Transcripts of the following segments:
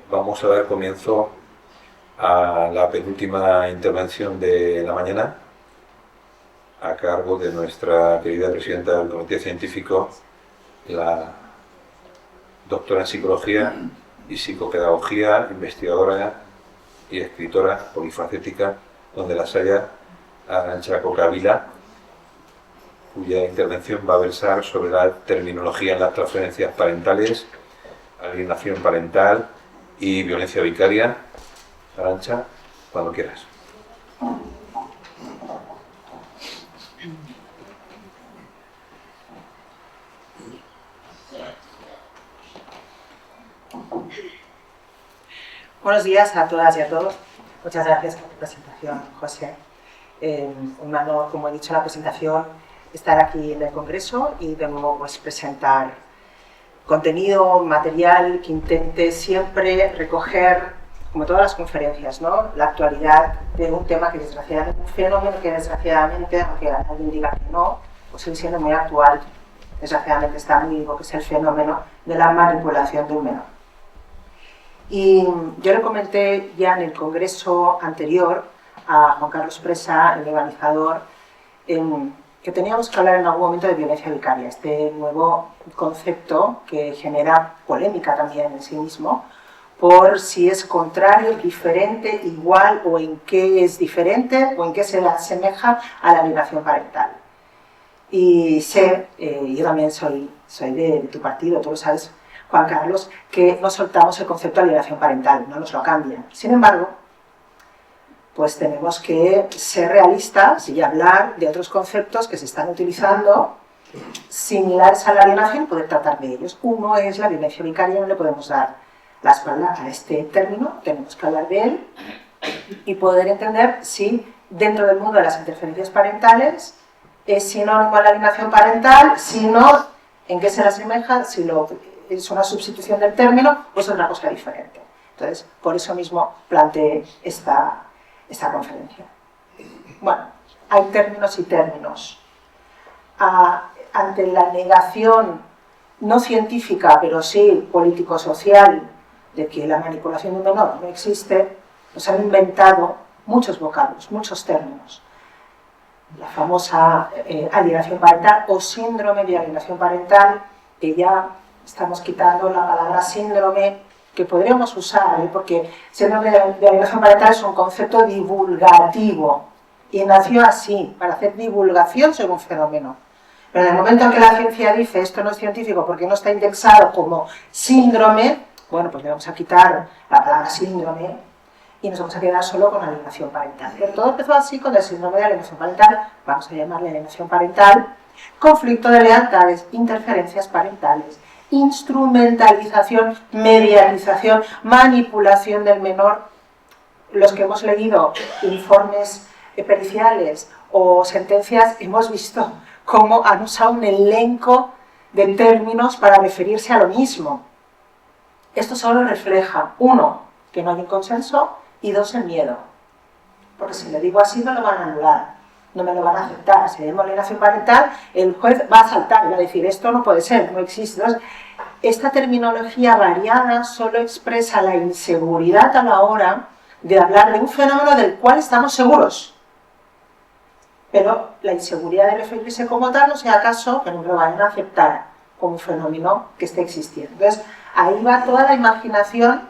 Vamos a dar comienzo a la penúltima intervención de la mañana, a cargo de nuestra querida presidenta del Comité Científico, la doctora en Psicología y Psicopedagogía, investigadora y escritora polifacética, donde las haya, Arantxa Cocavila, cuya intervención va a versar sobre la terminología en las transferencias parentales, alienación parental y violencia vicaria. Arantxa, cuando quieras. Buenos días a todas y a todos. Muchas gracias por tu presentación, José. Un honor, como he dicho en la presentación, estar aquí en el Congreso y de nuevo pues, presentar contenido, material que intente siempre recoger, como todas las conferencias, ¿no?, la actualidad de un tema que desgraciadamente, un fenómeno que desgraciadamente, aunque alguien diga que no, pues sigue siendo muy actual, desgraciadamente está muy vivo, que es el fenómeno de la manipulación de un menor. Y yo le comenté ya en el congreso anterior a Juan Carlos Presa, el organizador, que teníamos que hablar en algún momento de violencia vicaria, este nuevo concepto que genera polémica también en sí mismo, por si es contrario, diferente, igual o en qué es diferente o en qué se asemeja a la alienación parental. Y sé, yo también soy de tu partido, tú lo sabes, Juan Carlos, que no soltamos el concepto de alienación parental, no nos lo cambian. Sin embargo, pues tenemos que ser realistas y hablar de otros conceptos que se están utilizando similares a la alienación y poder tratar de ellos. Uno es la violencia vicaria, no le podemos dar la espalda a este término, tenemos que hablar de él y poder entender si dentro del mundo de las interferencias parentales es sinónimo a la alienación parental, si no, en qué se le asemeja, si es una sustitución del término o es otra cosa diferente. Entonces, por eso mismo planteé esta conferencia. Bueno, hay términos y términos. Ante la negación no científica, pero sí político-social, de que la manipulación de un menor no existe, nos han inventado muchos vocablos, muchos términos. La famosa alienación parental o síndrome de alienación parental, que ya estamos quitando la palabra síndrome, que podríamos usar, porque síndrome de alienación parental es un concepto divulgativo y nació así, para hacer divulgación sobre un fenómeno. Pero en el momento en que la ciencia dice esto no es científico porque no está indexado como síndrome, bueno, pues le vamos a quitar la palabra síndrome y nos vamos a quedar solo con alienación parental. Pero todo empezó así con el síndrome de alienación parental, vamos a llamarle alienación parental, conflicto de lealtades, interferencias parentales, instrumentalización, mediatización, manipulación del menor. Los que hemos leído informes periciales o sentencias hemos visto cómo han usado un elenco de términos para referirse a lo mismo. Esto solo refleja, uno, que no hay un consenso y dos, el miedo. Porque si le digo así me lo van a anular, no me lo van a aceptar. Si le digo alienación parental, el juez va a saltar y va a decir esto no puede ser, no existe. Entonces, esta terminología variada solo expresa la inseguridad a la hora de hablar de un fenómeno del cual estamos seguros. Pero la inseguridad de referirse como tal no sea acaso que no lo vayan a aceptar como un fenómeno que esté existiendo. Entonces, ahí va toda la imaginación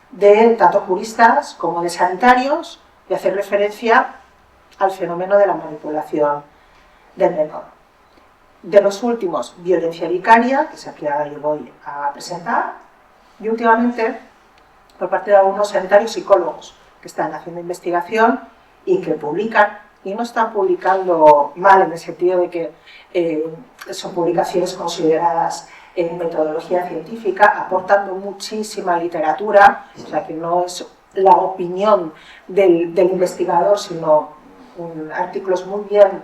de tanto juristas como de sanitarios de hacer referencia al fenómeno de la manipulación del menor. De los últimos, violencia vicaria, que es aquí ahora yo voy a presentar, y últimamente por parte de algunos sanitarios psicólogos que están haciendo investigación y que publican, y no están publicando mal en el sentido de que son publicaciones consideradas en metodología científica, aportando muchísima literatura, o sea que no es la opinión del investigador, sino artículos muy bien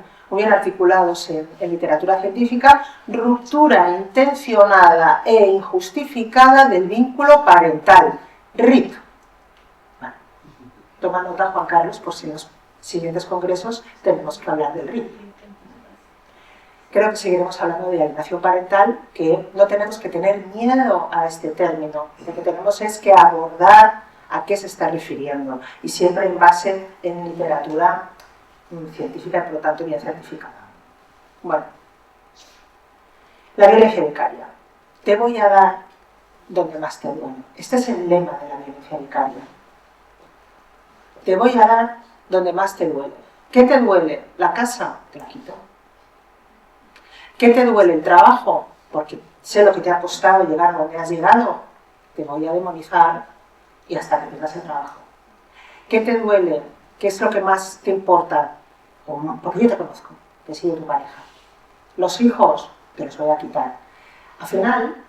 articulados en literatura científica. Ruptura intencionada e injustificada del vínculo parental, RIP. Bueno, toma nota, Juan Carlos, por si en los siguientes congresos tenemos que hablar del RIP. Creo que seguiremos hablando de alienación parental, que no tenemos que tener miedo a este término. Lo que tenemos es que abordar a qué se está refiriendo, y siempre en base en literatura científica y por lo tanto bien certificada. Bueno, la violencia vicaria. Te voy a dar donde más te duele. Este es el lema de la violencia vicaria. Te voy a dar donde más te duele. ¿Qué te duele? La casa, te la quito. ¿Qué te duele? El trabajo, porque sé lo que te ha costado llegar a donde has llegado. Te voy a demonizar y hasta que pierdas el trabajo. ¿Qué te duele? ¿Qué es lo que más te importa? Porque yo te conozco, que he sido tu pareja. Los hijos, te los voy a quitar. Al final,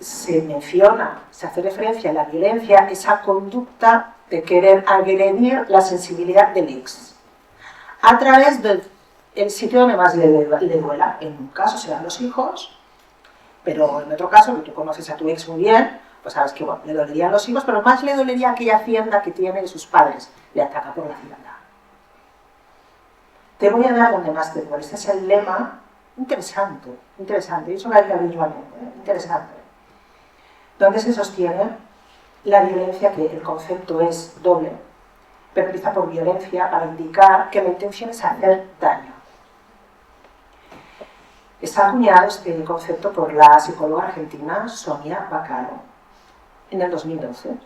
se menciona, se hace referencia a la violencia, esa conducta de querer agredir la sensibilidad del ex, a través del sitio donde más le duela. En un caso serán los hijos, pero en otro caso, que tú conoces a tu ex muy bien, pues sabes que bueno, le dolerían los hijos, pero más le dolería aquella hacienda que tiene de sus padres, le ataca por la hacienda. Te voy a dar donde más te duele. Este es el lema. Interesante, interesante, y eso lo hay que abrir la mente, interesante. Donde se sostiene la violencia, que el concepto es doble, pero empieza por violencia para indicar que la intención es hacer daño. Está acuñado este concepto por la psicóloga argentina Sonia Vaccaro en el 2012,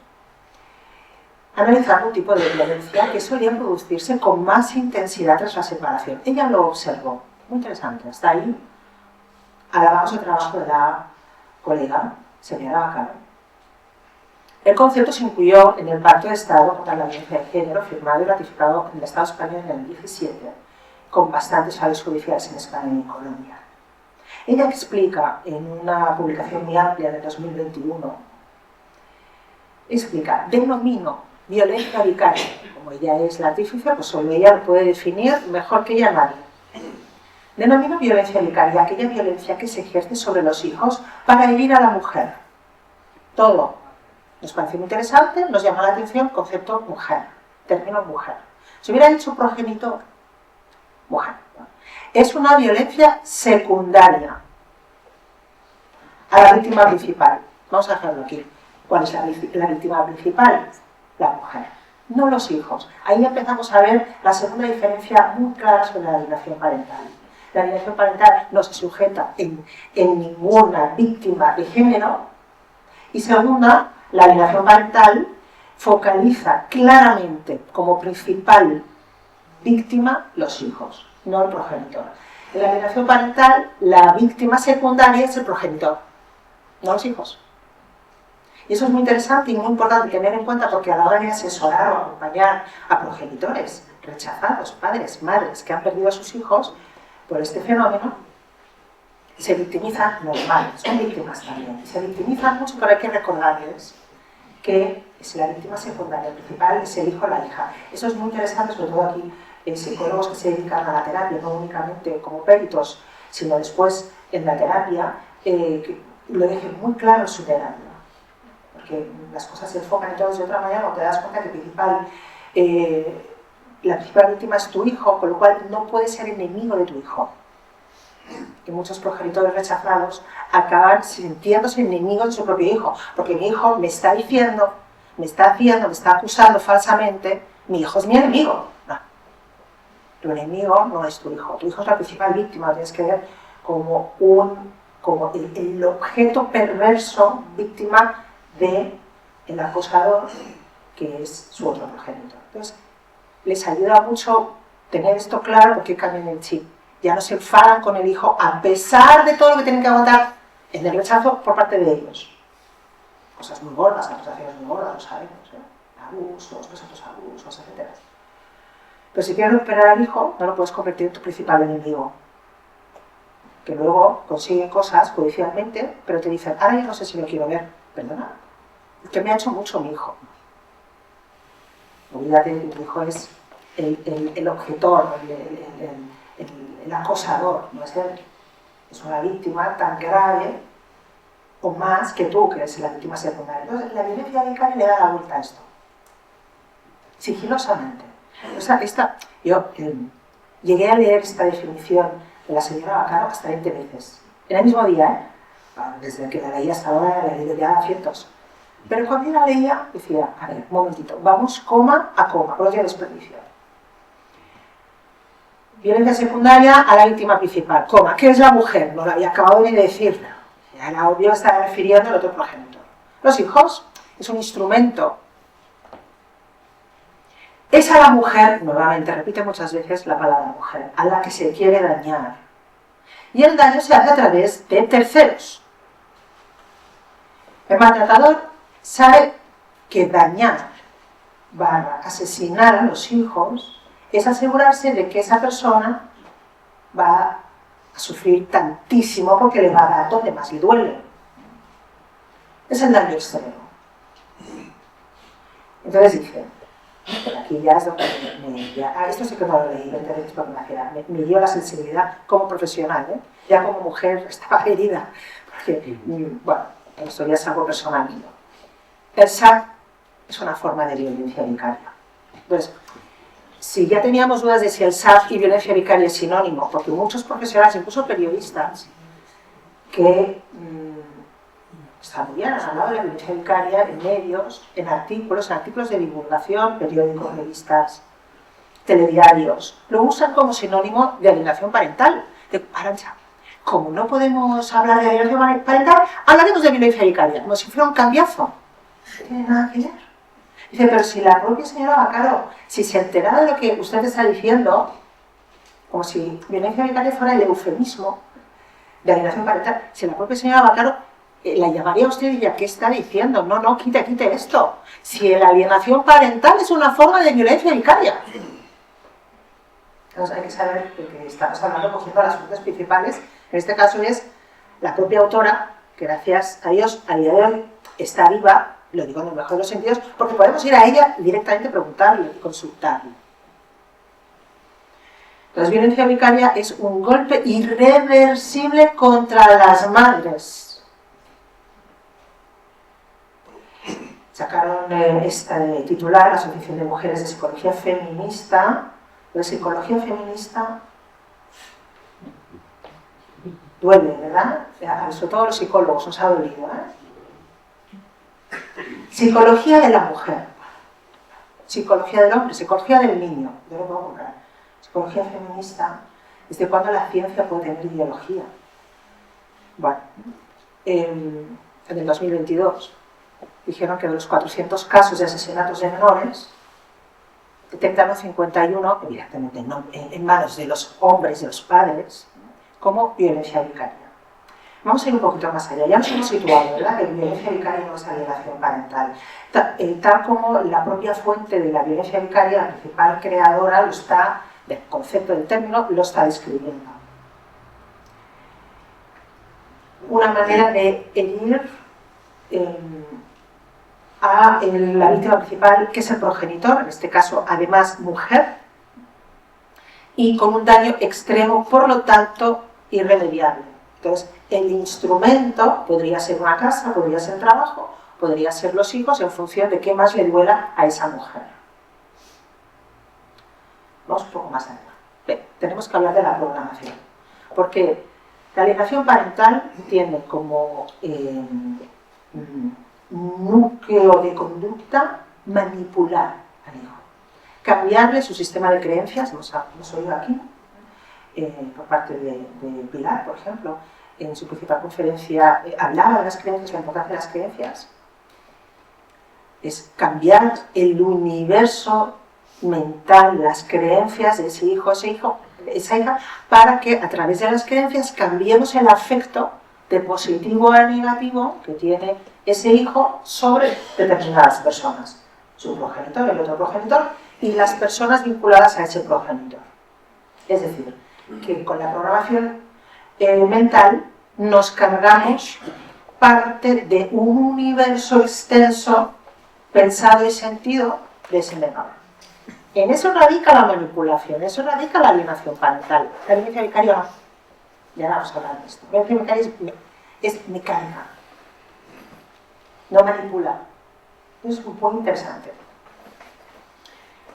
analizando un tipo de violencia que solía producirse con más intensidad tras la separación. Ella lo observó. Muy interesante, hasta ahí alabamos el trabajo de la colega señora Vaccaro. El concepto se incluyó en el Pacto de Estado contra la Violencia de Género, firmado y ratificado en el Estado español en el 2017, con bastantes fallos judiciales en España y en Colombia. Ella explica en una publicación muy amplia de 2021, denomino violencia vicaria. Como ella es la artífice, pues solo ella lo puede definir mejor que ella nadie. Denomino violencia vicaria aquella violencia que se ejerce sobre los hijos para herir a la mujer. Todo nos parece muy interesante, nos llama la atención el concepto mujer, término mujer. Si hubiera dicho progenitor, mujer. Es una violencia secundaria a la víctima principal. Vamos a dejarlo aquí. ¿Cuál es la víctima principal? La mujer, no los hijos. Ahí empezamos a ver la segunda diferencia muy clara sobre la alienación parental. La alienación parental no se sujeta en ninguna víctima de género. Y segunda, la alienación parental focaliza claramente como principal víctima los hijos, no el progenitor. En la alienación parental, la víctima secundaria es el progenitor, no los hijos. Y eso es muy interesante y muy importante tener en cuenta, porque a la hora de asesorar o acompañar a progenitores rechazados, padres, madres que han perdido a sus hijos por este fenómeno, se victimizan normal, son víctimas también, se victimizan mucho, pero hay que recordarles que es la víctima secundaria, el principal es el hijo o la hija. Eso es muy interesante, sobre todo aquí en psicólogos que se dedican a la terapia, no únicamente como peritos, sino después en la terapia, que lo dejen muy claro en su terapia, porque las cosas se enfocan entonces de otra manera cuando te das cuenta que la principal víctima es tu hijo, con lo cual no puedes ser enemigo de tu hijo. Y muchos progenitores rechazados acaban sintiéndose enemigos de su propio hijo, porque mi hijo me está diciendo, me está acusando falsamente, mi hijo es mi enemigo. No, tu enemigo no es tu hijo es la principal víctima, lo tienes que ver como el objeto perverso, víctima del acosador, que es su otro progenitor. Entonces, les ayuda mucho tener esto claro, porque cambian el chip. Ya no se enfadan con el hijo, a pesar de todo lo que tienen que aguantar en el rechazo por parte de ellos. Cosas muy gordas, acusaciones muy gordas, lo sabemos, abusos, presuntos abusos, etc. Pero si quieres recuperar al hijo, no lo puedes convertir en tu principal enemigo. Que luego consiguen cosas judicialmente, pero te dicen, ahora yo no sé si lo quiero ver. Perdona, que me ha hecho mucho mi hijo. Olvídate de que tu hijo es el objetor, el acosador, no es él. Es una víctima tan grave o más que tú, que eres la víctima secundaria. Entonces, la violencia vicaria le da la vuelta a esto. Sigilosamente. O sea, yo llegué a leer esta definición de la señora Vaccaro hasta 20 veces. En el mismo día, ¿eh? Desde que la leía hasta ahora, la he leído ya cientos. Pero cuando yo la leía, decía, a ver, un momentito, vamos coma a coma, no tiene desperdicio. Violencia secundaria a la víctima principal, coma, ¿qué es la mujer? No lo había acabado ni de decir. Ya era obvio, estaba refiriendo al otro progenitor. Los hijos es un instrumento. Es a la mujer, nuevamente repite muchas veces la palabra mujer, a la que se quiere dañar. Y el daño se hace a través de terceros. El maltratador sabe que dañar, asesinar a los hijos, es asegurarse de que esa persona va a sufrir tantísimo porque le va a dar donde más le duele. Es el daño extremo. Entonces dice, aquí ya es donde esto sí que no lo leí 20 veces porque me dio la sensibilidad como profesional, ¿eh? Ya como mujer estaba herida, porque, bueno, esto ya es algo personal mío. El SAC es una forma de violencia vicaria. Entonces, si ya teníamos dudas de si el SAC y violencia vicaria es sinónimo, porque muchos profesionales, incluso periodistas, que han hablado de la violencia vicaria en medios, en artículos de divulgación, periódicos, revistas, telediarios, lo usan como sinónimo de alienación parental. De Arantxa, como no podemos hablar de alienación parental, hablaremos de violencia vicaria, como si fuera un cambiazo. No tiene nada que ver. Dice, pero si la propia señora Vaccaro, si se enterara de lo que usted está diciendo, como si violencia vicaria fuera el eufemismo de alienación parental, si la propia señora Vaccaro la llamaría a usted y diría, ¿qué está diciendo? No, no, quite esto. Si la alienación parental es una forma de violencia vicaria. Entonces hay que saber que estamos hablando cogiendo las fuentes principales. En este caso es la propia autora, que gracias a Dios a día de hoy está viva, lo digo en el mejor de los sentidos, porque podemos ir a ella directamente, preguntarle y consultarle. Entonces, violencia vicaria es un golpe irreversible contra las madres. Sacaron este titular, la Asociación de Mujeres de Psicología Feminista. La psicología feminista duele, ¿verdad? Sobre todo los psicólogos nos ha dolido, ¿eh? Psicología de la mujer, psicología del hombre, psicología del niño, yo lo puedo comprar. Psicología feminista, ¿desde cuándo la ciencia puede tener ideología? Bueno, en el 2022 dijeron que de los 400 casos de asesinatos de menores, detectaron 51, evidentemente no, en manos de los hombres, de los padres, como violencia vicaria. Vamos a ir un poquito más allá. Ya nos hemos situado, ¿verdad?, que violencia vicaria no es alienación parental. Tal como la propia fuente de la violencia vicaria, la principal creadora, del concepto del término, lo está describiendo. Una manera de herir a la víctima principal, que es el progenitor, en este caso además mujer, y con un daño extremo, por lo tanto irremediable. Entonces, el instrumento podría ser una casa, podría ser el trabajo, podría ser los hijos, en función de qué más le duela a esa mujer. Vamos un poco más allá. Bien, tenemos que hablar de la programación, porque la alienación parental tiene como núcleo de conducta manipular al hijo, cambiarle su sistema de creencias. Hemos oído aquí por parte de Pilar, por ejemplo, en su principal conferencia hablaba de las creencias, la importancia de las creencias. Es cambiar el universo mental, las creencias de ese hijo, esa hija, para que a través de las creencias cambiemos el afecto de positivo a negativo que tiene ese hijo sobre determinadas personas, su progenitor, el otro progenitor, y las personas vinculadas a ese progenitor. Es decir, que con la programación mental nos cargamos parte de un universo extenso, pensado y sentido de ese menor. En eso radica la manipulación, en eso radica la alienación parental. La violencia vicaria no. Ya vamos a hablar de esto. La violencia vicaria es mecánica, no manipula. Es un punto interesante.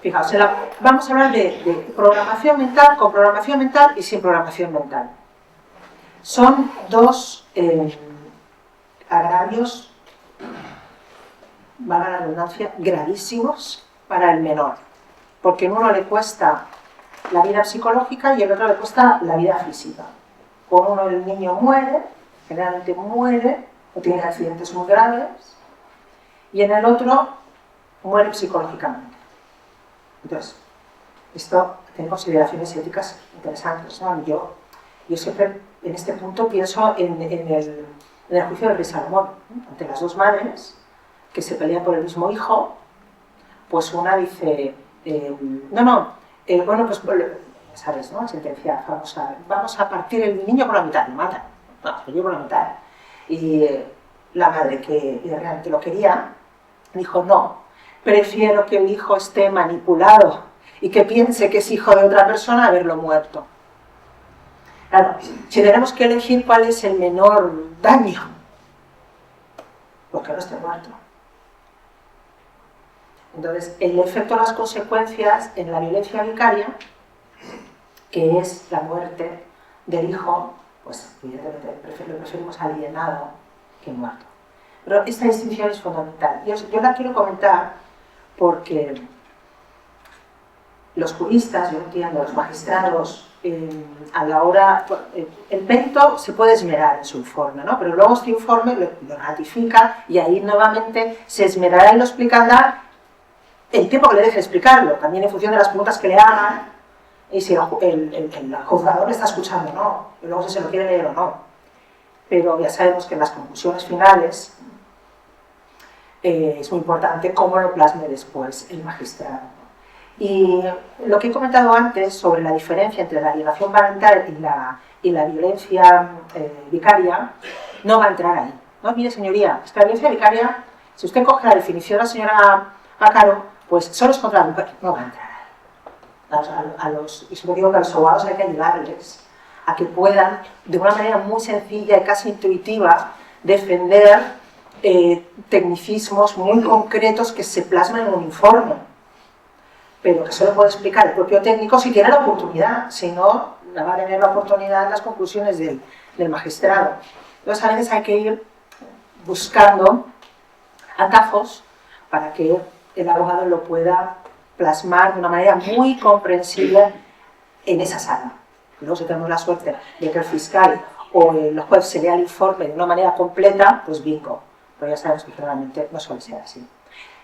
Fijaos, vamos a hablar de programación mental, con programación mental y sin programación mental. Son dos agravios, valga la redundancia, gravísimos para el menor, porque en uno le cuesta la vida psicológica y en el otro le cuesta la vida física. Con uno el niño muere, generalmente muere, o tiene accidentes muy graves, y en el otro muere psicológicamente. Entonces, esto tiene consideraciones éticas interesantes, ¿no? Yo siempre en este punto pienso en el juicio del rey Salomón, ¿no? Ante las dos madres que se pelean por el mismo hijo, pues una dice, bueno, pues sabes, ¿no? Sentencia famosa, vamos a partir el niño por la mitad, lo matan, no, el niño por la mitad. Y la madre, que realmente lo quería, dijo, no, prefiero que el hijo esté manipulado y que piense que es hijo de otra persona a verlo muerto. Claro, si tenemos que elegir cuál es el menor daño, pues que no esté muerto. Entonces, el efecto de las consecuencias en la violencia vicaria, que es la muerte del hijo, pues evidentemente lo preferimos alienado que muerto. Pero esta distinción es fundamental. Yo la quiero comentar porque los juristas, yo entiendo, los magistrados, a la hora, el perito se puede esmerar en su informe, ¿no? Pero luego este informe lo ratifica y ahí nuevamente se esmerará y lo explicará el tiempo que le deje explicarlo, también en función de las preguntas que le hagan y si el juzgador le está escuchando o no, y luego si se lo quiere leer o no. Pero ya sabemos que en las conclusiones finales es muy importante cómo lo plasme después el magistrado. Y lo que he comentado antes sobre la diferencia entre la alienación parental y la violencia vicaria no va a entrar ahí, ¿no? Mire, señoría, es que la violencia vicaria, si usted coge la definición de la señora Acaro, pues solo es contra la mujer, no va a entrar ahí. Y siempre digo que a los abogados hay que ayudarles a que puedan, de una manera muy sencilla y casi intuitiva, defender tecnicismos muy concretos que se plasman en un informe, pero que solo puede explicar el propio técnico si tiene la oportunidad, si no, no va a tener la oportunidad en las conclusiones del magistrado. Entonces, a veces hay que ir buscando atajos para que el abogado lo pueda plasmar de una manera muy comprensible en esa sala. Luego, si tenemos la suerte de que el fiscal o el juez se lea el informe de una manera completa, pues bingo. Pero ya sabemos que generalmente no suele ser así.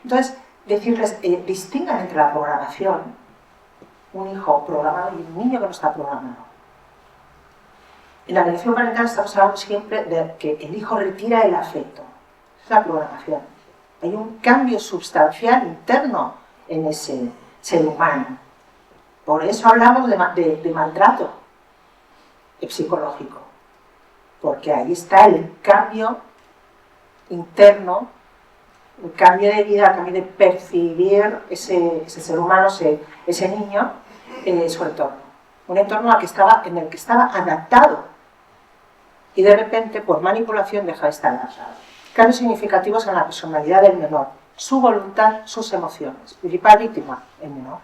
Entonces, decirles, distingan entre la programación, un hijo programado y un niño que no está programado. En la alienación parental estamos hablando siempre de que el hijo retira el afecto. Es la programación. Hay un cambio sustancial interno en ese ser humano. Por eso hablamos de maltrato psicológico. Porque ahí está el cambio interno, el cambio de vida, el cambio de percibir ese ser humano, ese niño, su entorno. Un entorno en el que estaba adaptado. Y de repente, por manipulación, deja de estar adaptado. Cambios significativos en la personalidad del menor, su voluntad, sus emociones. Principal víctima, el menor.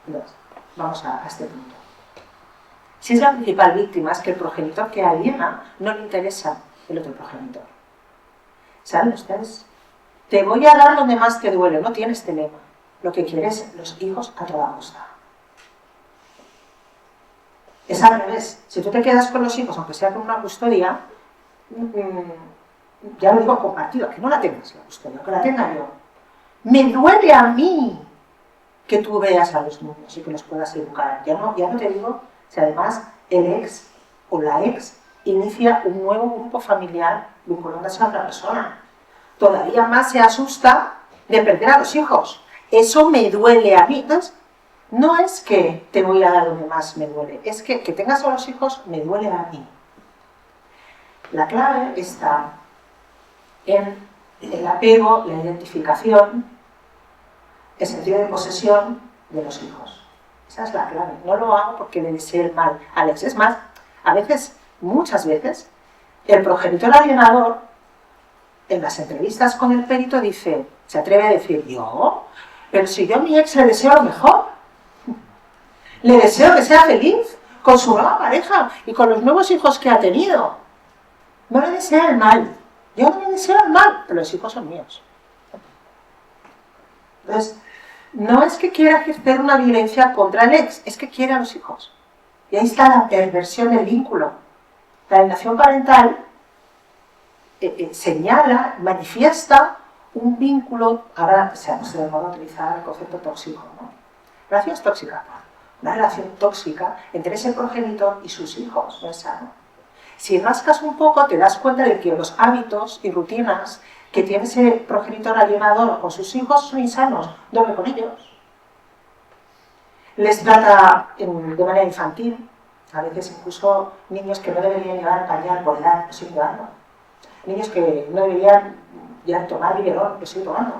Entonces, vamos a este punto. Si es la principal víctima, es que el progenitor que aliena no le interesa el otro progenitor. ¿Saben ustedes? Te voy a dar donde más te duele, no tienes este lema. Lo que quieres, los hijos a toda costa. Es al revés. Si tú te quedas con los hijos, aunque sea con una custodia, ya lo digo compartido, que no la tengas la custodia, que la tenga yo. Me duele a mí que tú veas a los niños y que los puedas educar. Ya no te digo si además el ex o la ex inicia un nuevo grupo familiar vinculándose a otra persona. Todavía más se asusta de perder a los hijos. Eso me duele a mí. Entonces, no es que te voy a dar donde más me duele, es que tengas a los hijos me duele a mí. La clave está en el apego, la identificación, el sentido de posesión de los hijos. Esa es la clave. No lo hago porque le desee el mal a Alex. Es más, a veces, muchas veces, el progenitor alienador, en las entrevistas con el perito, se atreve a decir, yo, Pero si yo a mi ex le deseo lo mejor, le deseo que sea feliz con su nueva pareja y con los nuevos hijos que ha tenido. No le deseo el mal. Yo no le deseo el mal, pero los hijos son míos. Entonces, no es que quiera ejercer una violencia contra el ex, es que quiere a los hijos. Y ahí está la perversión del vínculo. La alienación parental señala, manifiesta un vínculo, ahora se de moda utilizar el concepto tóxico, ¿no? Relaciones tóxicas. Una relación tóxica entre ese progenitor y sus hijos, no es sano. Si rascas un poco, te das cuenta de que los hábitos y rutinas que tiene ese progenitor alienador con sus hijos son insanos, duerme con ellos. Les trata de manera infantil, a veces incluso niños que no deberían llevar pañal por edad, lo siguen llevando. Niños que no deberían ya tomar biberón, lo siguen tomando.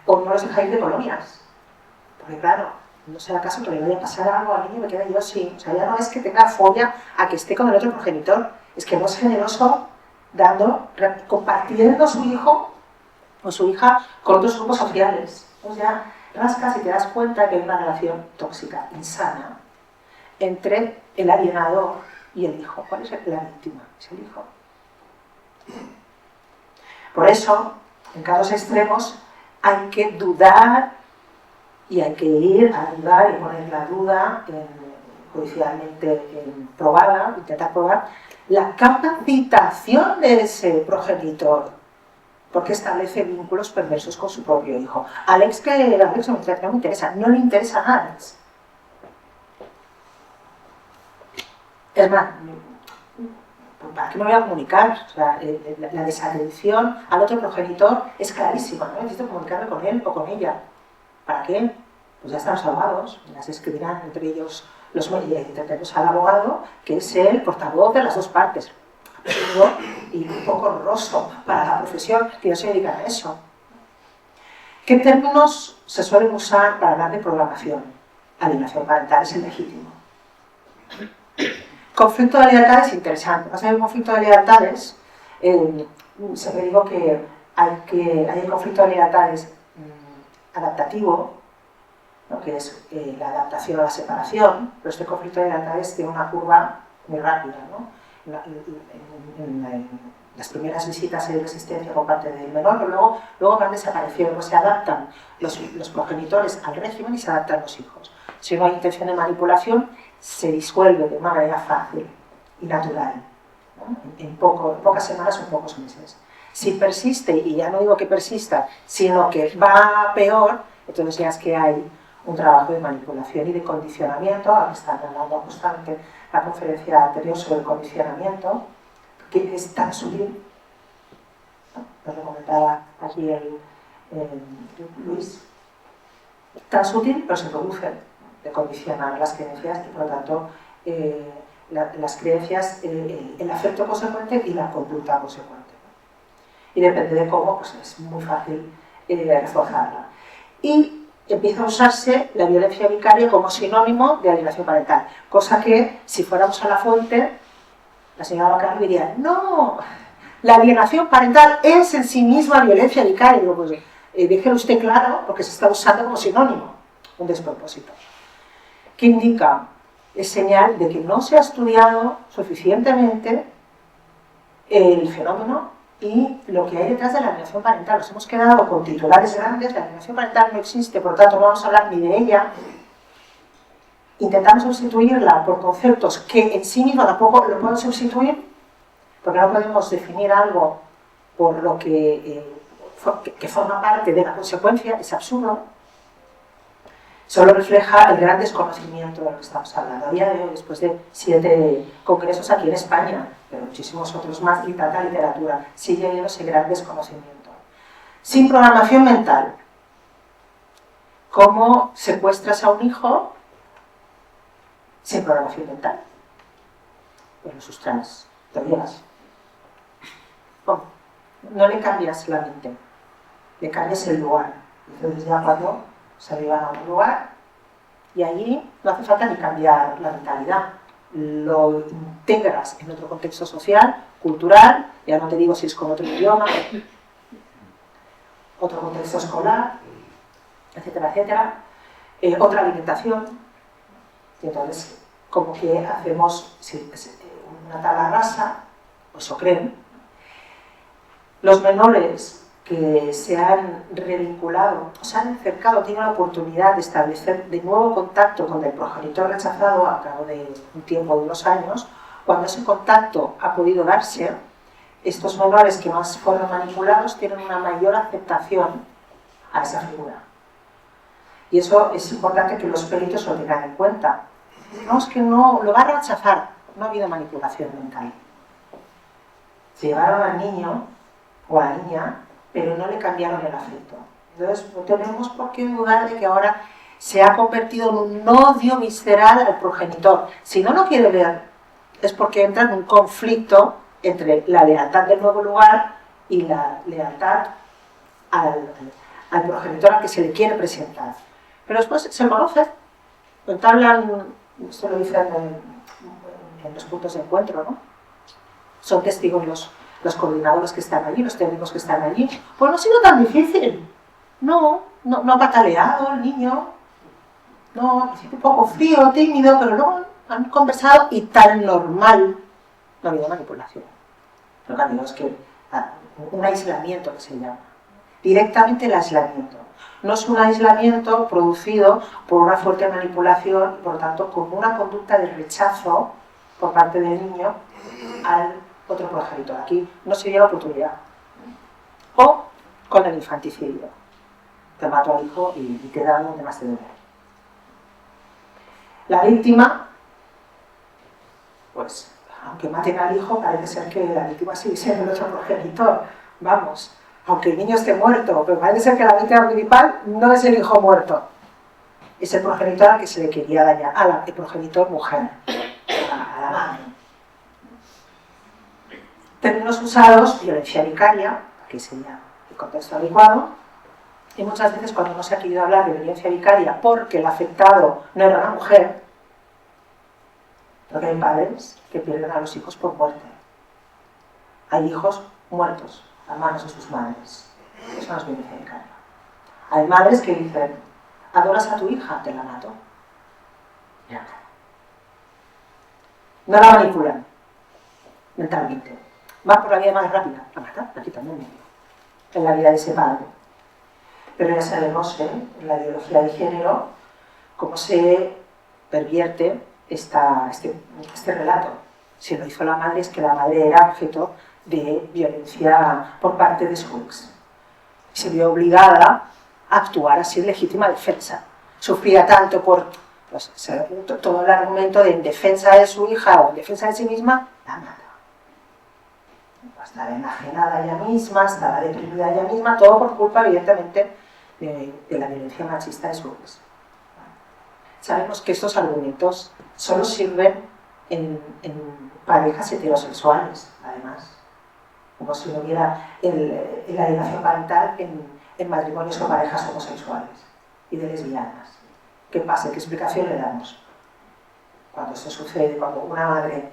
O no los dejáis de colonias, porque claro, no sea caso que le vaya a pasar algo al niño, me queda yo así. O sea, ya no es que tenga fobia a que esté con el otro progenitor, es que no es generoso compartiendo su hijo o su hija con otros grupos sociales. Entonces ya rascas y te das cuenta que hay una relación tóxica, insana, entre el alienador y el hijo. ¿Cuál es la víctima? Es el hijo. Por eso, en casos extremos, hay que dudar y hay que ir a dudar y poner la duda judicialmente probada, intentar probar la capacitación de ese progenitor, porque establece vínculos perversos con su propio hijo. Alex no me interesa, no le interesa a Alex. Es más, ¿para qué me voy a comunicar? O sea, la desatención al otro progenitor es clarísima, no necesito comunicarme con él o con ella. ¿Para qué? Pues ya están salvados, las escribirán entre ellos tenemos al abogado, que es el portavoz de las dos partes. Y un poco horroroso para la profesión que no se dedican a eso. ¿Qué términos se suelen usar para hablar de programación? Alienación parental es el legítimo. Conflicto de lealtades interesante. Pasa que el conflicto de lealtades, siempre digo que hay el conflicto de lealtades adaptativo, ¿no? Que es la adaptación a la separación, pero este conflicto de lealtades tiene una curva muy rápida, ¿no? En las primeras visitas hay resistencia por parte del menor, pero luego van desapareciendo, se adaptan los progenitores al régimen y se adaptan los hijos. Si no hay intención de manipulación, se disuelve de una manera fácil y natural, ¿no? En pocas semanas o en pocos meses. Si persiste, y ya no digo que persista, sino que va peor, entonces ya es que hay un trabajo de manipulación y de condicionamiento, ahora están hablando justamente la conferencia anterior sobre el condicionamiento, que es tan sutil, ¿no? Lo comentaba aquí Luis, tan sutil, pero se produce de condicionar las creencias y por lo tanto las creencias, el afecto consecuente y la conducta consecuente, ¿no? Y depende de cómo, pues es muy fácil reforzarla. Y empieza a usarse la violencia vicaria como sinónimo de alienación parental, cosa que, si fuéramos a la fuente, la señora Bacardi diría, no, la alienación parental es en sí misma violencia vicaria. Digo, pues déjelo usted claro, porque se está usando como sinónimo, un despropósito. ¿Qué indica? Es señal de que no se ha estudiado suficientemente el fenómeno y lo que hay detrás de la alienación parental. Nos hemos quedado con titulares grandes, la alienación parental no existe, por lo tanto no vamos a hablar ni de ella. Intentamos sustituirla por conceptos que en sí mismos tampoco lo pueden sustituir, porque no podemos definir algo por lo que forma parte de la consecuencia, es absurdo. Solo refleja el gran desconocimiento de lo que estamos hablando. A día de hoy, después de 7 congresos aquí en España, pero muchísimos otros más, y tanta literatura, sigue habiendo ese gran desconocimiento. Sin programación mental, ¿cómo secuestras a un hijo sin programación mental? Pues lo sustraes, te lo llevas. ¿Cómo? No le cambias la mente, le cambias el lugar. Entonces ya cuando se llevan a otro lugar y allí no hace falta ni cambiar la mentalidad, lo integras en otro contexto social, cultural, ya no te digo si es con otro idioma, otro contexto escolar, etcétera, etcétera. Otra alimentación, y entonces como que hacemos una tabla rasa, o eso creen. Los menores que se han revinculado, o se han acercado, tienen la oportunidad de establecer de nuevo contacto con el progenitor rechazado a cabo de un tiempo de unos años. Cuando ese contacto ha podido darse, estos menores que más fueron manipulados tienen una mayor aceptación a esa figura. Y eso es importante que los peritos lo tengan en cuenta. No, es que no, lo va a rechazar, no ha habido manipulación mental. Se llevaron al niño o a la niña, pero no le cambiaron el afecto. Entonces, no tenemos por qué dudar de que ahora se ha convertido en un odio visceral al progenitor. Si no lo quiere ver, es porque entra en un conflicto entre la lealtad del nuevo lugar y la lealtad al progenitor al que se le quiere presentar. Pero después se conoce, entablan, esto lo dicen en los puntos de encuentro, ¿no? Son testigos los coordinadores que están allí, los técnicos que están allí. Pues no ha sido tan difícil. No ha pataleado el niño. No, al principio un poco frío, tímido, pero luego han conversado y tan normal. No ha habido manipulación. Lo que ha habido es que un aislamiento que se llama. Directamente el aislamiento. No es un aislamiento producido por una fuerte manipulación y por lo tanto con una conducta de rechazo por parte del niño al otro progenitor. Aquí no se dio la oportunidad. O con el infanticidio. Te mato al hijo y te da donde más te duele. La víctima, pues, aunque maten al hijo, parece ser que la víctima sigue siendo el otro progenitor. Vamos, aunque el niño esté muerto, pero parece ser que la víctima principal no es el hijo muerto. Es el progenitor al que se le quería dañar, el progenitor mujer, a la madre. Términos usados, violencia vicaria, aquí sería el contexto adecuado, y muchas veces cuando no se ha querido hablar de violencia vicaria porque el afectado no era una mujer, porque hay padres que pierden a los hijos por muerte. Hay hijos muertos a manos de sus madres. Eso no es violencia vicaria. Hay madres que dicen, adoras a tu hija, te la mato. Ya. No la manipulan mentalmente. Va por la vía más rápida, la mata, la quitan del medio. En la vida de ese padre. Pero ya sabemos, en la ideología de género, cómo se pervierte este relato. Si lo hizo la madre, es que la madre era objeto de violencia por parte de su ex. Se vio obligada a actuar así en legítima defensa. Sufría tanto por todo el argumento de en defensa de su hija o en defensa de sí misma, la mata. Estaba enajenada ella misma, estaba deprimida ella misma, todo por culpa, evidentemente, de la violencia machista de su ex. Sabemos que estos argumentos solo sirven en parejas heterosexuales, además, como si no hubiera la alienación parental en matrimonios o parejas homosexuales y de lesbianas. ¿Qué pasa? ¿Qué explicación le damos? Cuando esto sucede, cuando una madre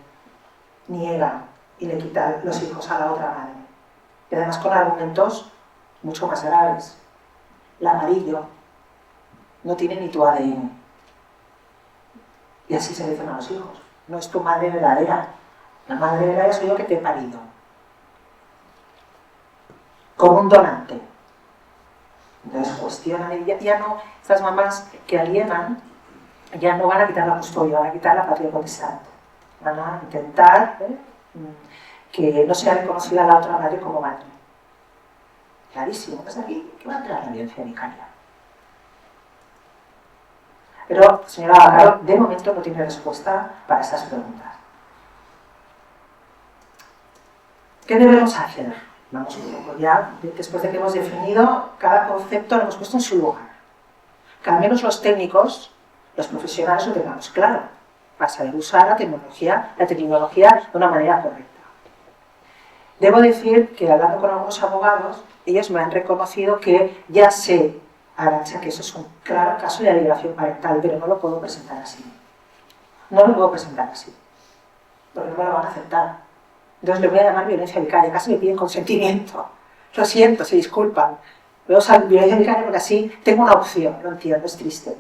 niega y le quita los hijos a la otra madre, y además con argumentos mucho más graves. El amarillo no tiene ni tu ADN. Y así se dicen a los hijos. No es tu madre verdadera. La madre verdadera soy yo que te he parido. Como un donante. Entonces cuestionan, ya no, estas mamás que alienan, ya no van a quitar la custodia, van a quitar la patria potestad. Van a intentar que no sea reconocida la otra madre como madre. Clarísimo, pues aquí, ¿qué va a entrar la violencia vicaria? Pero, señora Bacaro, de momento no tiene respuesta para estas preguntas. ¿Qué debemos hacer? Vamos un poco ya, después de que hemos definido cada concepto, lo hemos puesto en su lugar. Que al menos los técnicos, los profesionales lo tengamos claro, para saber usar la tecnología de una manera correcta. Debo decir que hablando con algunos abogados, ellos me han reconocido que ya sé, Arantxa, que eso es un claro caso de alienación parental, pero no lo puedo presentar así. No lo puedo presentar así, porque no me lo van a aceptar. Entonces le voy a llamar violencia vicaria, casi me piden consentimiento. Lo siento, se disculpan. Veo violencia vicaria porque así tengo una opción, lo entiendo, es triste.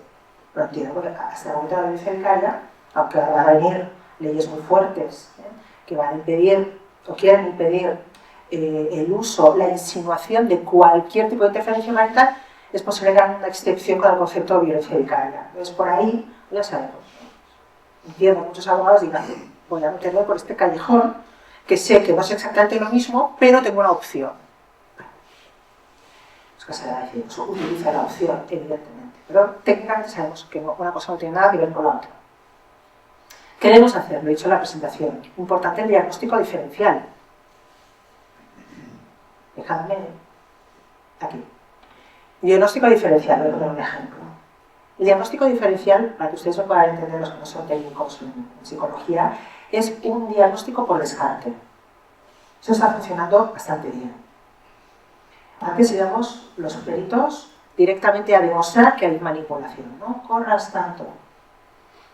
Lo entiendo, porque hasta el momento de la violencia vicaria, aunque van a venir leyes muy fuertes, que van a impedir o quieren impedir el uso, la insinuación de cualquier tipo de interferencia marital, es posible que hagan una excepción con el concepto de violencia vicaria. Entonces, por ahí, ya sabemos. Entiendo, muchos abogados digan, voy a meterme por este callejón, que sé que no es exactamente lo mismo, pero tengo una opción. Es que se va a decir, utiliza la opción, evidentemente. Pero técnicamente sabemos que una cosa no tiene nada que ver con la otra. ¿Qué debemos hacer? Lo he dicho en la presentación. Importante el diagnóstico diferencial. Dejadme aquí. Diagnóstico diferencial, voy a poner un ejemplo. El diagnóstico diferencial, para que ustedes lo puedan entender, los que no son técnicos en psicología, es un diagnóstico por descarte. Eso está funcionando bastante bien. Antes íbamos los peritos directamente a demostrar que hay manipulación. No corras tanto.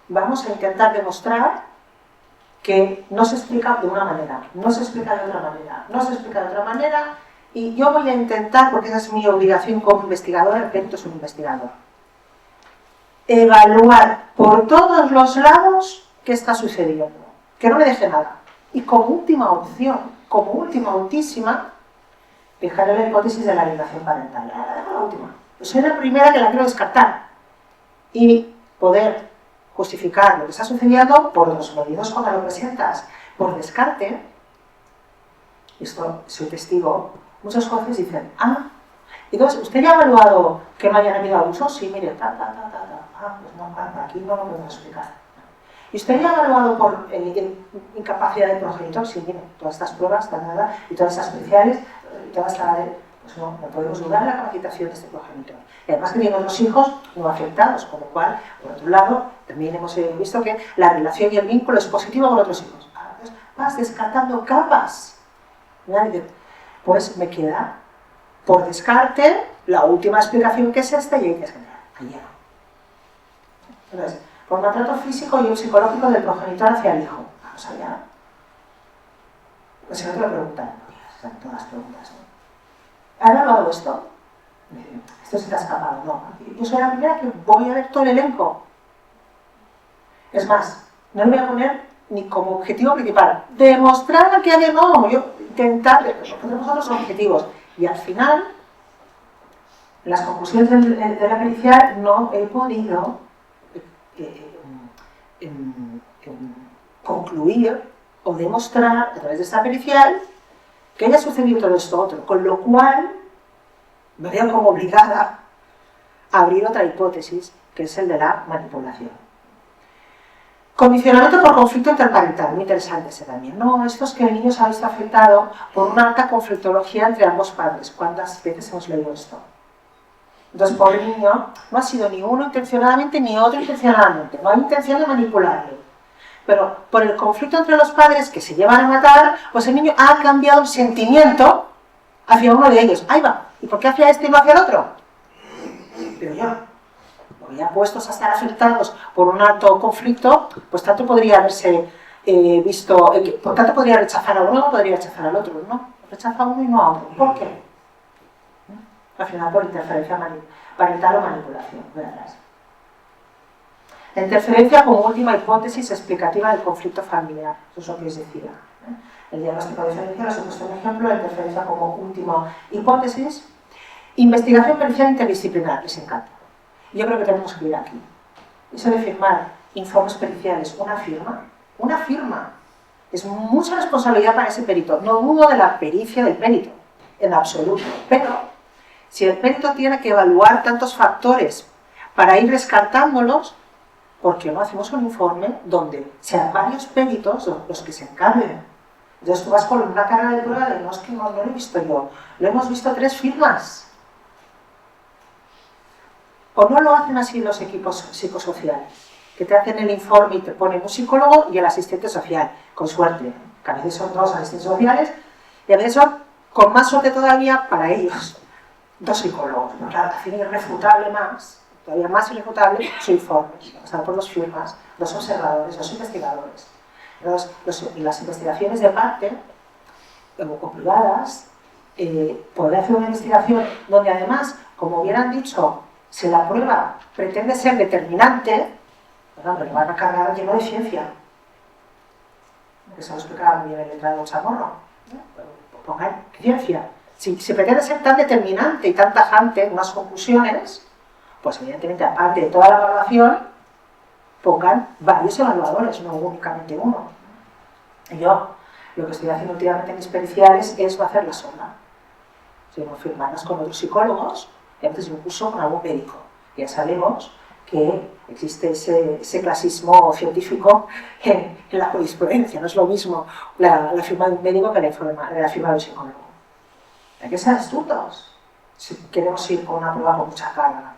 Vamos a intentar demostrar que no se explica de una manera, no se explica de otra manera, no se explica de otra manera, y yo voy a intentar, porque esa es mi obligación como investigador, el perito es un investigador, evaluar por todos los lados qué está sucediendo, que no me deje nada. Y como última opción, como última, ultísima, fijaré la hipótesis de la alienación parental. La última. Yo soy la primera que la quiero descartar y poder justificar lo que está sucediendo por los medios cuando lo presentas por descarte. Esto soy testigo. Muchos jueces dicen, entonces, ¿usted ya ha evaluado que no hayan habido abusos? Sí, mire, pues no, aquí no lo podemos explicar. ¿Y usted ya ha evaluado por incapacidad del progenitor? Sí, mire, todas estas pruebas, y todas estas especiales, pues no podemos dudar de la capacitación de este progenitor. Y además que tiene otros hijos no afectados, con lo cual, por otro lado, también hemos visto que la relación y el vínculo es positivo con otros hijos. Entonces, vas descartando capas. Pues me queda, por descarte, la última explicación que es esta y hay que escanear. Allá. Entonces, por maltrato físico y psicológico del progenitor hacia el hijo. Vamos allá. Pues si no te lo preguntan, están todas las preguntas, ¿no? ¿Has evaluado esto? Esto se te ha escapado, no. Yo soy la primera que voy a ver todo el elenco. Es más, no le voy a poner ni como objetivo principal. Demostrar que alguien no, yo intentar, ponemos otros objetivos. Y al final, en las conclusiones de la pericial, no he podido concluir o demostrar a través de esta pericial que haya sucedido todo esto otro, con lo cual me veo como obligada a abrir otra hipótesis, que es el de la manipulación. Condicionamiento por conflicto interparental, muy interesante ese también. No, esto es que el niño se ha visto afectado por una alta conflictología entre ambos padres. ¿Cuántas veces hemos leído esto? Entonces, pobre niño, no ha sido ni uno intencionadamente ni otro intencionadamente. No hay intención de manipularle. Pero por el conflicto entre los padres que se llevan a matar, pues el niño ha cambiado el sentimiento hacia uno de ellos. Ahí va. ¿Y por qué hacia este y no hacia el otro? Pero yo, porque ya puestos a estar afectados por un alto conflicto, pues tanto podría haberse visto, por tanto podría rechazar a uno o podría rechazar al otro. No, rechaza a uno y no a otro. ¿Por qué? Al final por interferencia parental o manipulación. Verás. La interferencia como última hipótesis explicativa del conflicto familiar. Eso es lo que os decía. El diagnóstico diferencial os he puesto un ejemplo, la interferencia como última hipótesis. Investigación pericial interdisciplinar, les encanta. Yo creo que tenemos que ir aquí. Eso de firmar informes periciales, una firma, es mucha responsabilidad para ese perito. No dudo de la pericia del perito, en absoluto. Pero si el perito tiene que evaluar tantos factores para ir descartándolos, ¿por qué no hacemos un informe donde sean varios peritos los que se encarguen? Entonces tú vas con una carga de prueba de no, es que no lo he visto yo, lo hemos visto 3 firmas. ¿O no lo hacen así los equipos psicosociales? Que te hacen el informe y te ponen un psicólogo y el asistente social, con suerte. Que a veces son 2 asistentes sociales y a veces son, con más suerte todavía, para ellos, 2 psicólogos. Pero claro, hacen irrefutable más, todavía más irrefutable, su informe. Pasar por 2 firmas, 2 observadores, 2 investigadores. Las investigaciones de parte, o privadas, poder hacer una investigación donde además, como hubieran dicho, si la prueba pretende ser determinante, bueno, le van a cargar lleno de ciencia. Que se lo explicaba muy bien el letrado Chamorro. Pongan ciencia. Si pretende ser tan determinante y tan tajante en unas conclusiones, pues evidentemente, aparte de toda la evaluación, pongan varios evaluadores, no únicamente uno. Y yo lo que estoy haciendo últimamente en mis periciales es no hacer la sola, sino firmarlas con otros psicólogos y a veces incluso con algún médico. Ya sabemos que existe ese clasismo científico en la jurisprudencia. No es lo mismo la firma de un médico que la firma de un psicólogo. Hay que ser astutos si queremos ir con una prueba con mucha carga.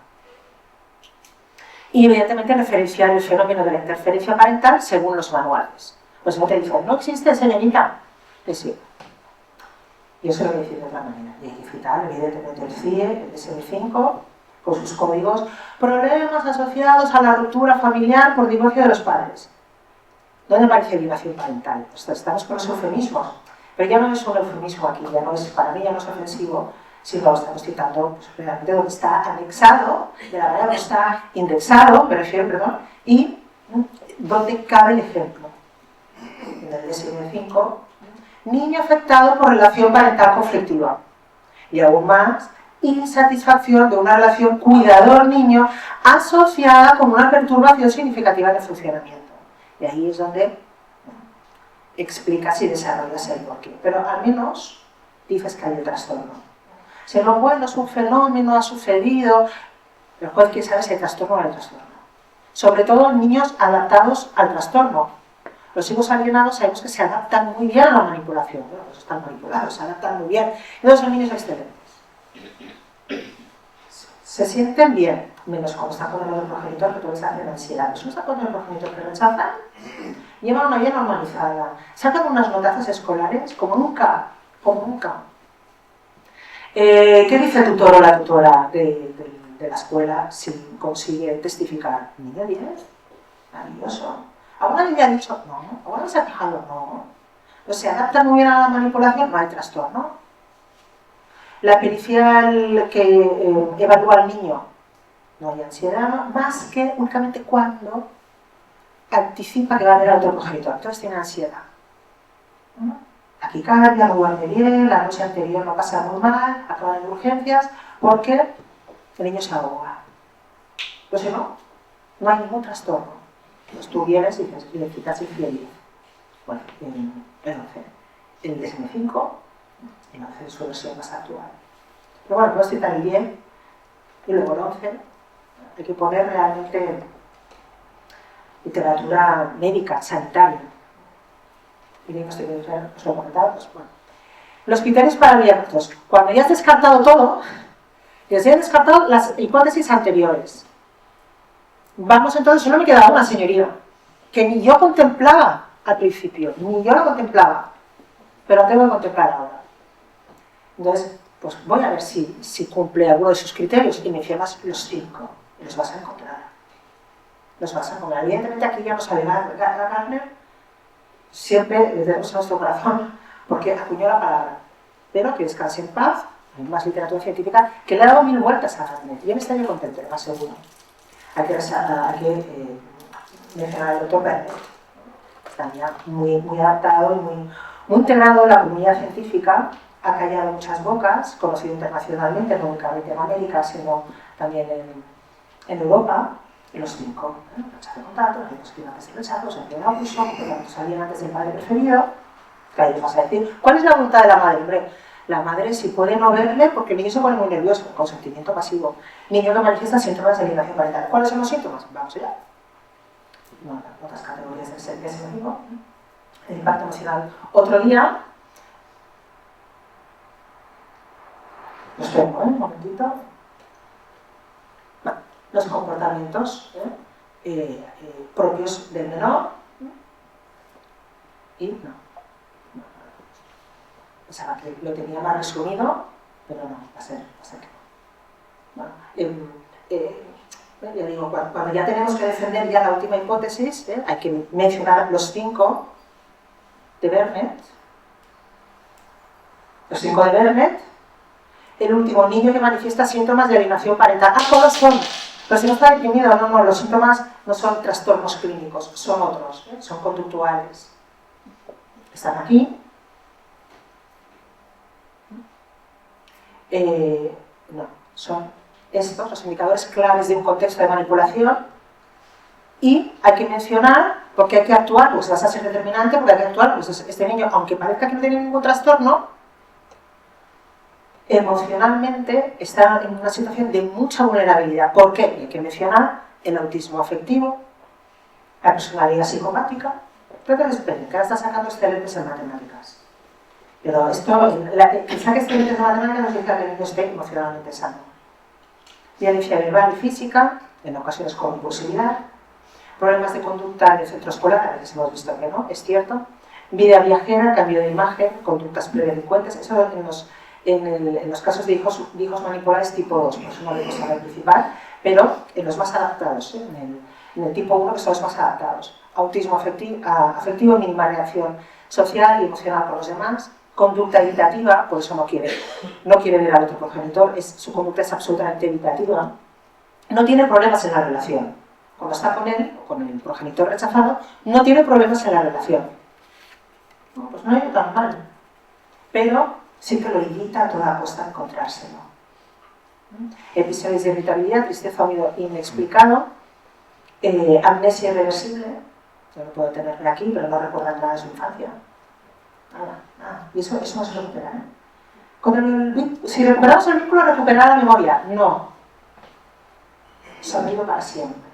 Y evidentemente referenciar el fenómeno de la interferencia parental según los manuales. Pues no te dicen, no existe, señorita. Que sí. Y eso lo voy a decir de otra manera. Y hay que citar, evidentemente, el CIE, el DSM-5, con sus códigos, problemas asociados a la ruptura familiar por divorcio de los padres. ¿Dónde aparece violación parental? Pues estamos con los eufemismos. Pero ya no es un eufemismo aquí, ya no es, para mí ya no es ofensivo, sino lo estamos citando pues, realmente donde está anexado, de la manera que está indexado, me refiero, perdón, y donde cabe el ejemplo. En el DSM-5, niño afectado por relación parental conflictiva. Y aún más, insatisfacción de una relación cuidador-niño asociada con una perturbación significativa de funcionamiento. Y ahí es donde explicas y desarrollas el porqué. Pero al menos dices que hay un trastorno. Si lo bueno es un fenómeno, ha sucedido, el juez quiere saber si hay trastorno o no hay trastorno. Sobre todo en niños adaptados al trastorno. Los hijos alienados sabemos que se adaptan muy bien a la manipulación. Bueno, pues están manipulados, se adaptan muy bien. Entonces son niños excelentes. Se sienten bien, menos cuando están con el progenitor que puede hacer ansiedad. Si no está con el progenitor que rechazan, llevan una vida normalizada. Sacan unas notazas escolares como nunca, como nunca. ¿Qué dice el tutor o la tutora de la escuela si consigue testificar? Niño 10, maravilloso. ¿Alguna niña ha dicho no? ¿Alguna se ha quejado? No. Pues se adapta muy bien a la manipulación, no hay trastorno. La pericial que evalúa al niño, no hay ansiedad, más que únicamente cuando anticipa que va a haber otro progenitor. Entonces tiene ansiedad. Taquicardia, no duerme bien, la noche anterior no pasa muy mal, acaban en urgencias, porque el niño se ahoga. Pues si no, no hay ningún trastorno. Entonces tú vienes y dices, le quitas el fiel. Bueno, el 11. El DSM-5, el 11 suele ser más actual. Pero bueno, puedes citar el 10 y luego el 11. Hay que poner realmente literatura médica, sanitaria. Y bien, os lo he comentado, pues bueno. Los criterios para el diagnóstico. Cuando ya has descartado todo, ya se han descartado las hipótesis anteriores. Vamos entonces, solo me queda una, señoría, que ni yo contemplaba al principio, ni yo la contemplaba, pero la tengo que contemplar ahora. Entonces, pues voy a ver si cumple alguno de sus criterios y mencionas los 5, y los vas a encontrar. Los vas a encontrar. Evidentemente aquí ya no sale Gardner, siempre le tenemos a nuestro corazón, porque acuñó la palabra, pero que descanse en paz, hay más literatura científica, que le ha dado 1000 vueltas a Gardner. Yo me estaría contento, más seguro. Hay que mencionar al doctor Bernet, también muy adaptado y muy integrado en la comunidad científica, ha callado muchas bocas, conocido internacionalmente, no únicamente en América, sino también en Europa, y los 5. Rechazo de contacto, los estudiantes de rechazo, sentido de abuso, que salían antes del padre preferido, que ahí le vas a decir, ¿cuál es la voluntad de la madre? Hombre, la madre si puede no verle porque el niño se pone muy nervioso, consentimiento pasivo. Niño que manifiesta síntomas de alienación parental. ¿Cuáles son los síntomas? Vamos allá. No, otras categorías del psicológico. El impacto emocional. Otro día. Los tengo, un momentito. Bueno, los comportamientos propios del menor. Y no. Pensaba que lo tenía más resumido, pero no, va a ser que no. Bueno, ya digo, cuando ya tenemos que defender ya la última hipótesis, hay que mencionar los 5 de Bernet. Los 5 de Bernet, el último, niño que manifiesta síntomas de alienación parental. Ah, todos son. Pero si no está deprimido, no, los síntomas no son trastornos clínicos, son otros, son conductuales. Están aquí. No, son estos los indicadores claves de un contexto de manipulación. Y hay que mencionar, porque hay que actuar, pues vas a ser determinante, porque hay que actuar, pues este niño, aunque parezca que no tiene ningún trastorno, emocionalmente está en una situación de mucha vulnerabilidad. ¿Por qué? Hay que mencionar el autismo afectivo, la personalidad psicopática. Pero esperen, que ahora está sacando excelentes en matemáticas. Pero esto, que saque excelentes en matemáticas no significa que el niño esté emocionalmente sano. Violencia verbal y física, en ocasiones con impulsividad. Problemas de conducta en el centro escolar, a veces hemos visto que no, es cierto. Vida viajera, cambio de imagen, conductas predelincuentes, eso en los casos de hijos manipulables tipo 2, pues no debemos saber principal, pero en los más adaptados, en el tipo 1, que son los más adaptados. Autismo afectivo, mínima reacción social y emocional por los demás. Conducta evitativa, por eso no quiere ver al otro progenitor, su conducta es absolutamente evitativa. No tiene problemas en la relación. Cuando está con él, o con el progenitor rechazado, no tiene problemas en la relación. No, pues no ha ido tan mal, pero sí que lo evita a toda costa encontrárselo. Episodios de irritabilidad, tristeza o miedo inexplicado, amnesia irreversible, yo lo puedo tener aquí, pero no recuerdan nada de su infancia. Nada. Y eso no se recupera, si recuperamos el vínculo, ¿recuperar la memoria? No. Se ha ido para siempre.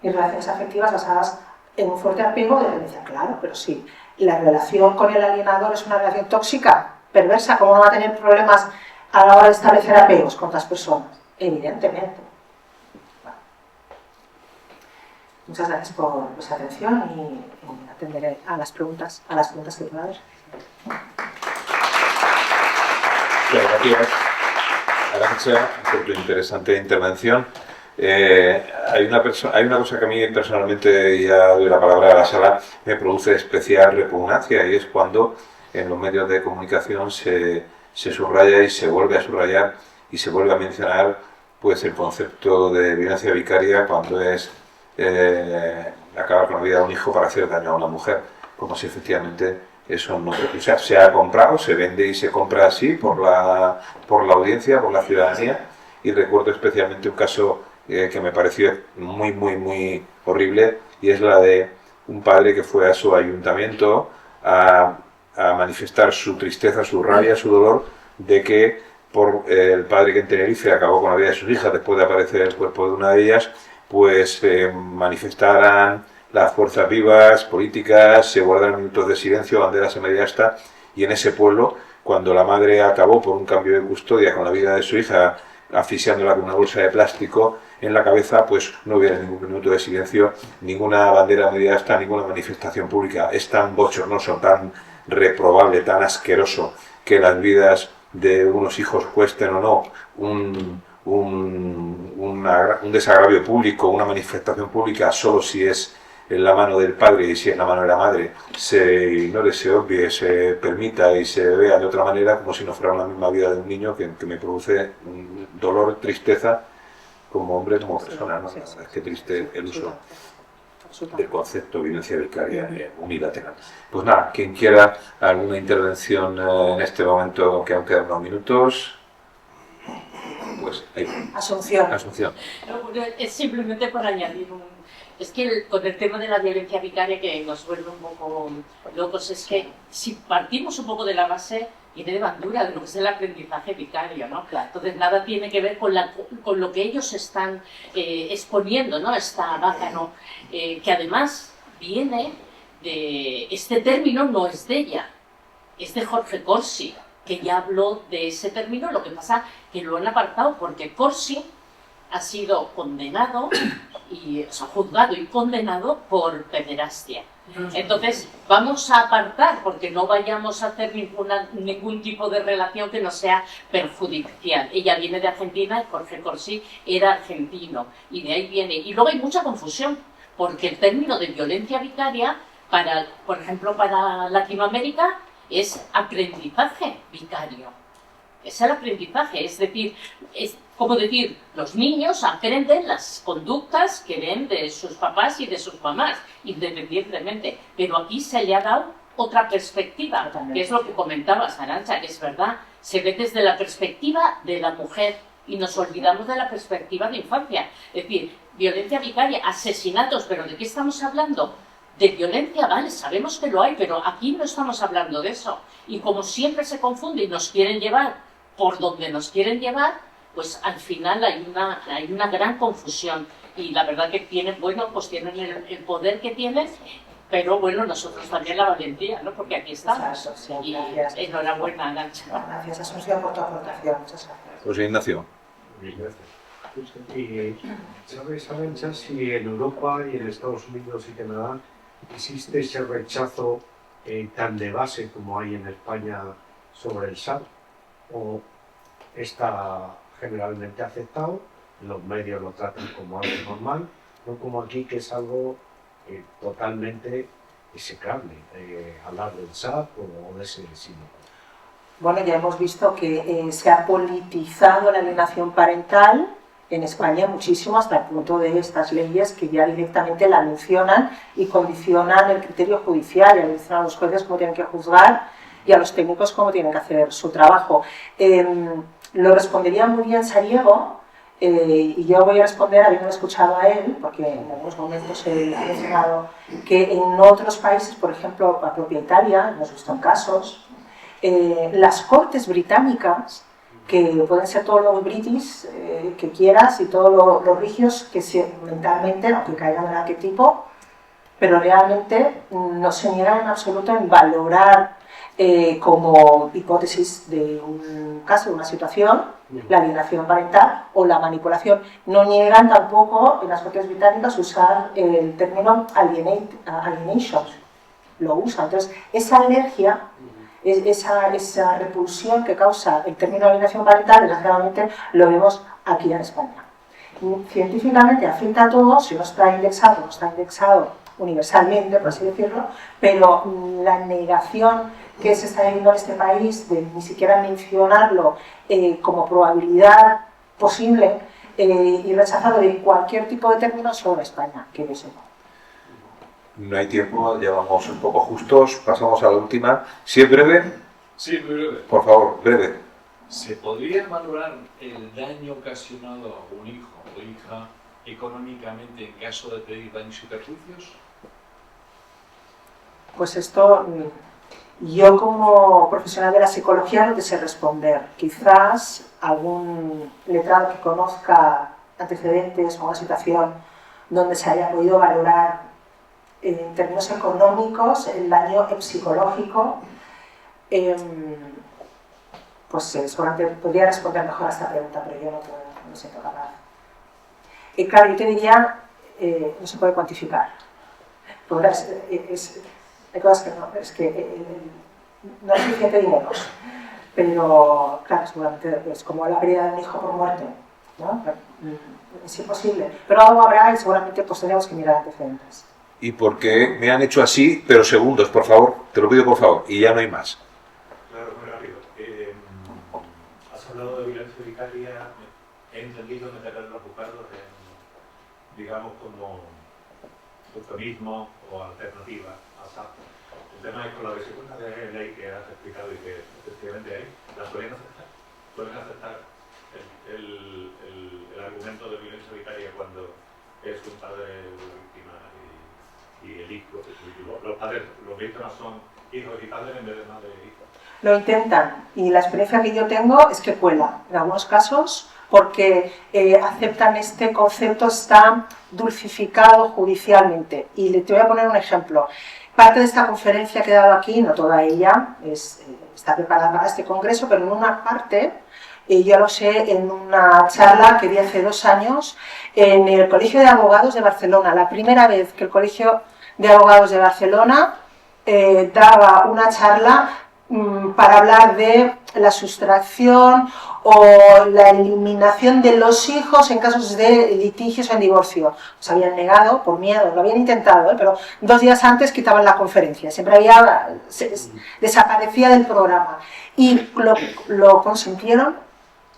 Y relaciones afectivas basadas en un fuerte apego o dependencia, claro, pero sí. La relación con el alienador es una relación tóxica, perversa, ¿cómo no va a tener problemas a la hora de establecer apegos con otras personas? Evidentemente. Bueno. Muchas gracias por vuestra atención y atenderé a las preguntas que pueda haber. Muchas gracias, Arantxa, por tu interesante intervención. Hay una cosa que a mí personalmente, ya doy la palabra a la sala, me produce especial repugnancia, y es cuando en los medios de comunicación se subraya y se vuelve a subrayar y se vuelve a mencionar pues el concepto de violencia vicaria cuando es acabar con la vida de un hijo para hacer daño a una mujer, como si efectivamente eso no, o sea, se ha comprado, se vende y se compra así por la audiencia, por la ciudadanía. Y recuerdo especialmente un caso que me pareció muy horrible, y es la de un padre que fue a su ayuntamiento a manifestar su tristeza, su rabia, su dolor de que por el padre que en Tenerife acabó con la vida de sus hijas después de aparecer el cuerpo de una de ellas, pues manifestaran las fuerzas vivas, políticas, se guardaron minutos de silencio, banderas en media asta, y en ese pueblo, cuando la madre acabó por un cambio de custodia con la vida de su hija, asfixiándola con una bolsa de plástico en la cabeza, pues no hubiera ningún minuto de silencio, ninguna bandera media asta, ninguna manifestación pública. Es tan bochornoso, tan reprobable, tan asqueroso que las vidas de unos hijos cuesten o no un desagravio público, una manifestación pública, solo si es en la mano del padre y si es la mano de la madre, se ignore, se obvie, se permita y se vea de otra manera, como si no fuera la misma vida de un niño, que me produce dolor, tristeza, como hombre, como persona, ¿no? Es que triste el uso del concepto de violencia vicaria unilateral. Pues nada, quien quiera alguna intervención en este momento, que aún quedan unos minutos, pues ahí. Asunción. No, es simplemente para añadir es que con el tema de la violencia vicaria, que nos vuelve un poco locos, es que si partimos un poco de la base viene de bandura de lo que es el aprendizaje vicario, ¿no? Claro. Entonces nada tiene que ver con lo que ellos están exponiendo, ¿no? Esta vaca, ¿no? Que además viene de... Este término no es de ella, es de Jorge Corsi, que ya habló de ese término. Lo que pasa que lo han apartado porque Corsi ha sido condenado, juzgado y condenado por pederastia. Entonces vamos a apartar, porque no vayamos a hacer ningún tipo de relación que no sea perjudicial. Ella viene de Argentina y Jorge Corsi era argentino, y de ahí viene. Y luego hay mucha confusión, porque el término de violencia vicaria, por ejemplo, para Latinoamérica, es aprendizaje vicario. Es el aprendizaje, es decir, es como decir, los niños aprenden las conductas que ven de sus papás y de sus mamás, independientemente, pero aquí se le ha dado otra perspectiva, que es lo que comentabas, Arantxa, que es verdad, se ve desde la perspectiva de la mujer y nos olvidamos de la perspectiva de infancia. Es decir, violencia vicaria, asesinatos, pero ¿de qué estamos hablando? De violencia, vale, sabemos que lo hay, pero aquí no estamos hablando de eso. Y como siempre se confunde y nos quieren llevar por donde nos quieren llevar, pues al final hay una gran confusión. Y la verdad que tienen, bueno, pues tienen el poder que tienen, pero bueno, nosotros también la valentía, ¿no? Porque aquí estamos. Exacto, sí, y gracias. enhorabuena, Arantxa. Gracias, Asunción, por tu aportación. Muchas gracias. José Ignacio. Y ¿sabes, Arantxa, si en Europa y en Estados Unidos y Canadá existe ese rechazo tan de base como hay en España sobre el SAP? ¿O está generalmente aceptado, los medios lo tratan como algo normal, no como aquí que es algo totalmente execrable, hablar del SAP o de ese símbolo? Bueno, ya hemos visto que se ha politizado la alienación parental en España muchísimo, hasta el punto de estas leyes que ya directamente la mencionan y condicionan el criterio judicial, y le dicen a los jueces cómo tienen que juzgar y a los técnicos cómo tienen que hacer su trabajo. Lo respondería muy bien Sariego, y yo voy a responder habiendo escuchado a él, porque en algunos momentos he mencionado que en otros países, por ejemplo, la propia Italia, hemos visto en casos, las cortes británicas, que pueden ser todos los british que quieras y todos los rigios que mentalmente, aunque caigan en el arquetipo, pero realmente no se niegan en absoluto en valorar como hipótesis de un caso, de una situación, la alienación parental o la manipulación. No niegan tampoco en las cortes británicas usar el término alienation, lo usan. Entonces, esa alergia, esa repulsión que causa el término alienación parental, desgraciadamente lo vemos aquí en España. Científicamente afecta a todos, si no está indexado universalmente, por así decirlo, pero la negación que se está viendo en este país de ni siquiera mencionarlo como probabilidad posible y rechazado de cualquier tipo de término sobre España, que yo sepa. No hay tiempo, ya vamos un poco justos, pasamos a la última. ¿Sí es breve? Sí, muy breve. Por favor, breve. ¿Se podría valorar el daño ocasionado a un hijo o hija económicamente en caso de pedir daños y perjuicios? Pues esto, yo como profesional de la psicología no te sé responder. Quizás algún letrado que conozca antecedentes o una situación donde se haya podido valorar en términos económicos el daño psicológico, pues seguramente podría responder mejor a esta pregunta, pero yo no me siento capaz. Claro, yo te diría, no se puede cuantificar. Hay cosas que no, es que no hay suficiente dinero, pero claro, seguramente es como la pérdida de un hijo por muerte, ¿no? Es imposible, pero algo habrá y seguramente pues tenemos que mirar antecedentes. ¿Y por qué me han hecho así? Pero segundos, por favor, te lo pido por favor, y ya no hay más. Claro, muy rápido. Has hablado de violencia vicaria, he entendido meter a los juzgados en, digamos, como eufemismo o alternativa a SAP. El tema es con la segunda ley que has explicado y que efectivamente hay, ¿la suelen aceptar? ¿Suelen aceptar el argumento de violencia vicaria cuando es un padre de la víctima y el hijo? Los padres, los víctimas son hijos y padres en vez de madre e hijos. Lo intentan, y la experiencia que yo tengo es que cuela, en algunos casos, porque aceptan este concepto, está dulcificado judicialmente. Y te voy a poner un ejemplo. Parte de esta conferencia que he dado aquí, no toda ella, está preparada para este congreso, pero en una parte, yo lo sé, en una charla que di hace 2 años en el Colegio de Abogados de Barcelona, la primera vez que el Colegio de Abogados de Barcelona daba una charla para hablar de la sustracción o la eliminación de los hijos en casos de litigios en divorcio. Los habían negado por miedo, lo habían intentado, pero 2 días antes quitaban la conferencia, siempre desaparecía del programa. Y lo consintieron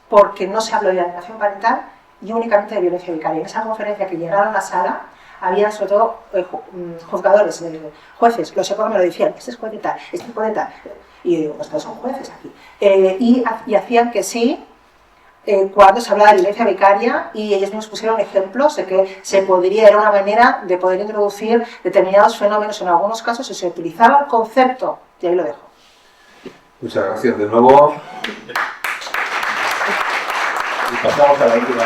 porque no se habló de alienación parental y únicamente de violencia vicaria. En esa conferencia que llegaron a la sala, había sobre todo juzgadores, jueces, los psicólogos me lo decían, este es juez de tal, este es juez de tal. Y yo digo, pues todos son jueces aquí. Y hacían que sí, cuando se hablaba de violencia vicaria, y ellos mismos pusieron ejemplos de que se podría, era una manera de poder introducir determinados fenómenos en algunos casos y se utilizaba el concepto, y ahí lo dejo. Muchas gracias de nuevo. Y pasamos a la última